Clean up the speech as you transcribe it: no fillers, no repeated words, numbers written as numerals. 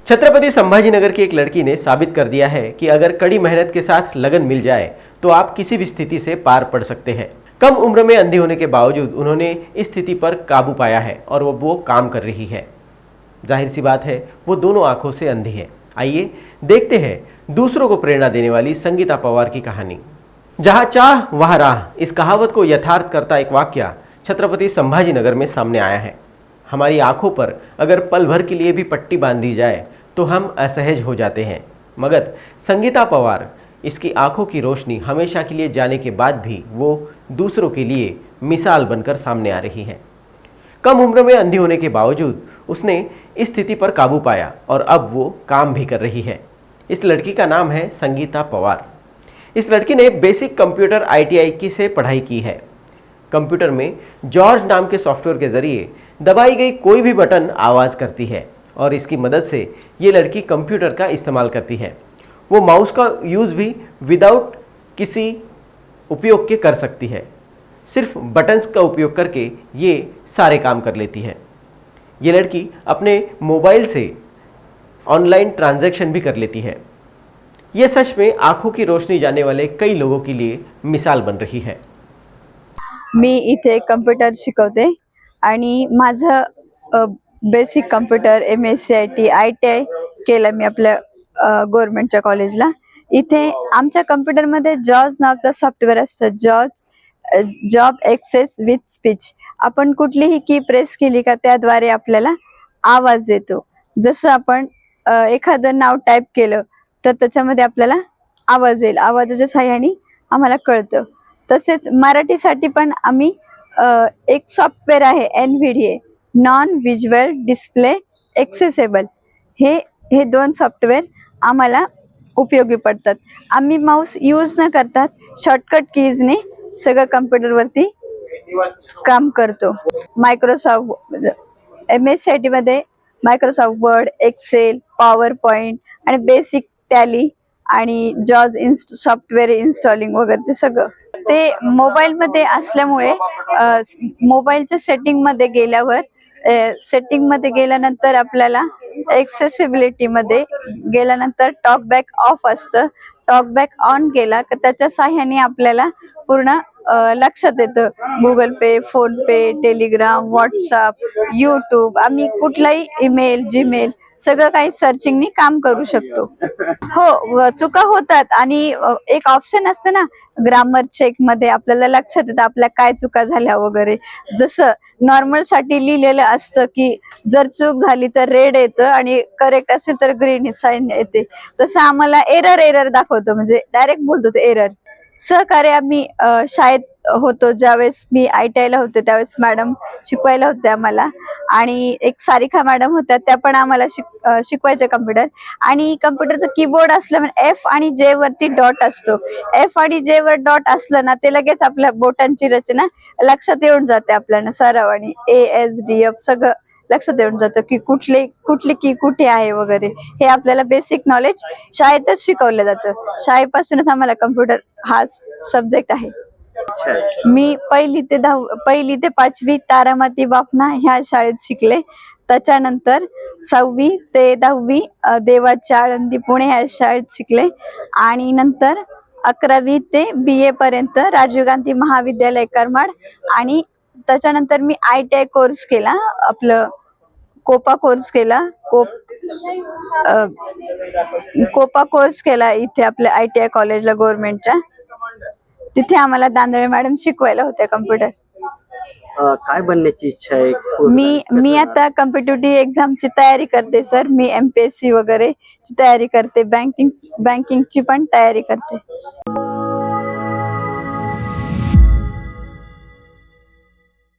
छत्रपति संभाजीनगर की एक लड़की ने साबित कर दिया है कि अगर कड़ी मेहनत के साथ लगन मिल जाए तो आप किसी भी स्थिति से पार पड़ सकते हैं। कम उम्र में अंधी होने के बावजूद उन्होंने इस स्थिति पर काबू पाया है और वो काम कर रही है। जाहिर सी बात है वो दोनों आंखों से अंधी है। आइए देखते हैं दूसरों को प्रेरणा देने वाली संगीता पवार की कहानी। जहां चाह वहां राह, इस कहावत को यथार्थ करता एक वाकया छत्रपति संभाजीनगर में सामने आया है। हमारी आंखों पर अगर पल भर के लिए भी पट्टी बांध दी जाए तो हम असहज हो जाते हैं, मगर संगीता पवार इसकी आंखों की रोशनी हमेशा के लिए जाने के बाद भी वो दूसरों के लिए मिसाल बनकर सामने आ रही है। कम उम्र में अंधी होने के बावजूद उसने इस स्थिति पर काबू पाया और अब वो काम भी कर रही है। इस लड़की का नाम है संगीता पवार। इस लड़की ने बेसिक कंप्यूटर ITI की से पढ़ाई की है। कंप्यूटर में जॉर्ज नाम के सॉफ्टवेयर के जरिए दबाई गई कोई भी बटन आवाज़ करती है और इसकी मदद से ये लड़की कंप्यूटर का इस्तेमाल करती है। वो माउस का यूज़ भी विदाउट किसी उपयोग के कर सकती है। सिर्फ बटन्स का उपयोग करके ये सारे काम कर लेती है। ये लड़की अपने मोबाइल से ऑनलाइन ट्रांजैक्शन भी कर लेती है। ये सच में आंखों की रोशनी जाने वाले कई लोगों के लिए मिसाल बन रही है। मी इथे कम्प्युटर शिकवते आणि माझं बेसिक कम्प्युटर MSc ITI केलं मी आपल्या गव्हर्नमेंटच्या कॉलेजला। इथे आमच्या कम्प्युटरमध्ये जॉज नावाचं सॉफ्टवेअर असतं, जॉब एक्सेस विथ स्पीच। आपण कुठलीही की प्रेस केली का त्याद्वारे आपल्याला आवाज येतो। जसं आपण एखादं नाव टाईप केलं तर त्याच्यामध्ये आपल्याला आवाज येईल, आवाजाच्या सहाय्याने आम्हाला कळतं। तसेच मराठीसाठी पण आम्ही एक सॉफ्टवेअर आहे NVDA, non visual display accessible. हे दोन सॉफ्टवेअर आम्हाला उपयोगी पडतात। आम्ही माऊस यूज न करता शॉर्टकट कीजने सगळं कम्प्युटरवरती काम करतो। मायक्रोसॉफ्ट MSc मध्ये Microsoft Word, Excel, PowerPoint आणि बेसिक टॅली आणि जॉज सॉफ्टवेअर इन्स्टॉलिंग वगैरे ते सगळं ते मोबाईल मध्ये असल्यामुळे मोबाईलच्या सेटिंग मध्ये गेल्यानंतर आपल्याला एक्सेसिबिलिटी मध्ये गेल्यानंतर टॉकबॅक ऑफ असतं। टॉकबॅक ऑन केला की त्याच्या सहाय्याने आपल्याला पूर्ण लक्षात येतं गुगल पे, फोन पे, टेलिग्राम, व्हॉट्सअप, यूट्यूब। आम्ही कुठलाही ईमेल, जीमेल सगळं काही सर्चिंगनी काम करू शकतो। हो, चुका होतात आणि एक ऑप्शन असतं ना ग्रामर चेक मध्ये, आपल्याला लक्षात येतं आपल्या काय चुका झाल्या वगैरे। जसं नॉर्मल साठी लिहिलेलं असतं की जर चूक झाली तर रेड येतं आणि करेक्ट असेल तर ग्रीन साइन येते, तसं आम्हाला एरर दाखवतो, म्हणजे डायरेक्ट बोलतो ते एरर। सहकार्य आम्ही शाळेत होतो, ज्यावेळेस मी ITI ला होते त्यावेळेस मॅडम शिकवायला होत्या आम्हाला, आणि एक सारिका मॅडम होत्या, त्या पण आम्हाला शिकवायच्या कम्प्युटर। आणि कम्प्युटरचं कीबोर्ड असलं म्हणजे F आणि J वरती डॉट असतो। F आणि J वर डॉट असलं ना ते लगेच आपल्या बोटांची रचना लक्षात येऊन जाते आपल्याला सरावानी। ASDF सगळं लक्षात येऊन जातं की कुठली की कुठे आहे वगैरे। हे आपल्याला बेसिक नॉलेज शाळेतच शिकवलं जातं। शाळेपासूनच आम्हाला कम्प्युटर हा सब्जेक्ट आहे। मी पहिली ते 5वी तारामती बाफना ह्या शाळेत शिकले। त्याच्यानंतर 6वी ते 10वी देवाच्या आळंदी पुणे ह्या शाळेत शिकले आणि नंतर 11वी ते BA पर्यंत राजीव गांधी महाविद्यालय करमाड। आणि त्याच्यानंतर मी ITI कोर्स केला, आपलं कोपा कोर्स केला, कोपा कोर्स केला इथे आपल्या ITI कॉलेजला गव्हर्नमेंटच्या। तिथे आम्हाला दांदळे मॅडम शिकवायला होत्या कम्प्युटर। काय बनण्याची इच्छा आहे? मी आता कॉम्पिटिटिव्ह एक्झामची तयारी करते सर। मी MPSC वगैरे ची तयारी करते, बँकिंगची पण तयारी करते।